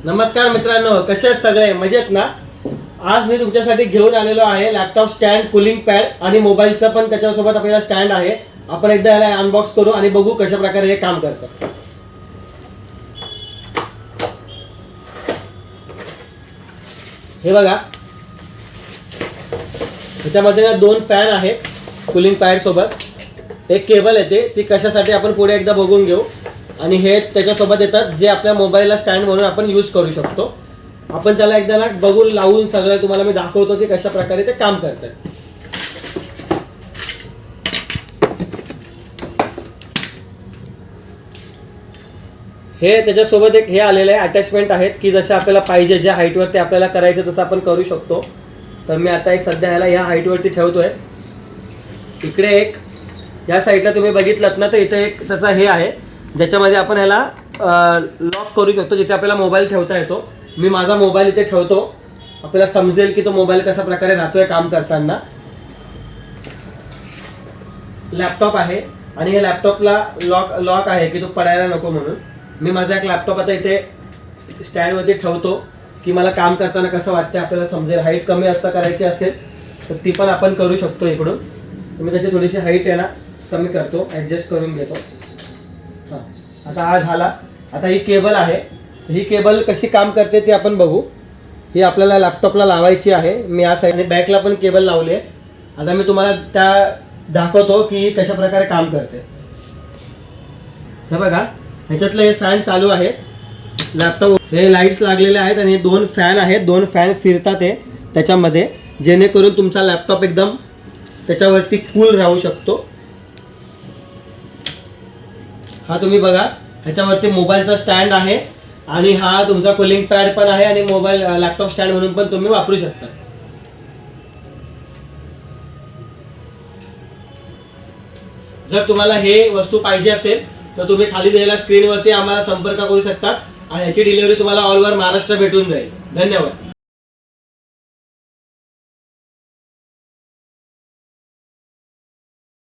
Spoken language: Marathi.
नमस्कार मित्रांनो, कसे आहेत सगळे? मजेत ना? आज मी तुमच्यासाठी घेऊन आलेलो आहे लॅपटॉप स्टँड, कूलिंग पॅड आणि मोबाईलचा पण त्याच्यासोबत आपल्याला स्टँड आहे. आपण एकदा याला अनबॉक्स करू आणि बघू कशा प्रकारे हे काम करतं. हे बघा, त्याच्यामध्ये दोन फॅन आहेत कूलिंग पॅड सोबत. एक केबल येते, ती कशासाठी आपण पुढे एकदा बघून घेऊ. आणि हे त्याच्यासोबत येतात जे आपल्या मोबाईलला स्टँड म्हणून आपण यूज करू शकतो. आपण त्याला एकदा ना बघून लावून सगळं तुम्हाला मी दाखवतो की कशा प्रकारे ते काम करतं. हे त्याच्यासोबत एक हे आलेले आहे, अटॅचमेंट आहेत की जसं आपल्याला पाहिजे ज्या हाईटवरती आपल्याला करायचं तसं आपण करू शकतो. तर मी आता एक सध्या ह्याला ह्या हाईटवरती ठेवतोय. इकडे एक या साईडला तुम्ही बघितलात ना, तर इथे एक त्याचा हे आहे ज्याच्यामध्ये आपण ह्याला लॉक करू शकतो, जिथे आपल्याला मोबाईल ठेवता येतो. मी माझा मोबाईल इथे ठेवतो, आपल्याला समजेल की तो मोबाईल कशा प्रकारे राहतोय काम करताना. लॅपटॉप आहे आणि हे लॅपटॉपला लॉक आहे की तो पडायला नको म्हणून. मी माझा एक लॅपटॉप आता इथे स्टँडवरती ठेवतो की मला काम करताना कसं वाटतं आपल्याला समजेल. हाईट कमी जास्त करायची असेल तर ती पण आपण करू शकतो इकडून. तर मी त्याची थोडीशी हाईट आहे ना कमी करतो, ॲडजस्ट करून घेतो. हां, आता हा झाला. आता ही केबल आहे, ही केबल कशी काम करते ती आपण बघू. ही आपल्याला लॅपटॉपला लावायची आहे. मी या साईडने बॅकला पण केबल लावली आहे. आता मी तुम्हाला त्या दाखवतो की कशा प्रकारे काम करते. हे बघा, ह्याच्यातलं हे फॅन चालू आहे. लॅपटॉप हे लाईट्स लागलेले आहेत आणि दोन फॅन आहेत. दोन फॅन फिरतात आहे त्याच्यामध्ये, जेणेकरून तुमचा लॅपटॉप एकदम त्याच्यावरती कूल राहू शकतो. हा तुम्ही बघा, ह्याच्यावरती मोबाईलचा स्टँड आहे आणि हा तुमचा कूलिंग पॅड पण आहे आणि मोबाईल लॅपटॉप स्टँड म्हणून पण तुम्ही वापरू शकता. जर तुम्हाला हे वस्तू पाहिजे असेल तर तुम्ही खाली दिलेल्या स्क्रीनवरती आम्हाला संपर्क करू शकता आणि ह्याची डिलिव्हरी तुम्हाला ऑल ओव्हर महाराष्ट्र भेटून जाईल. धन्यवाद.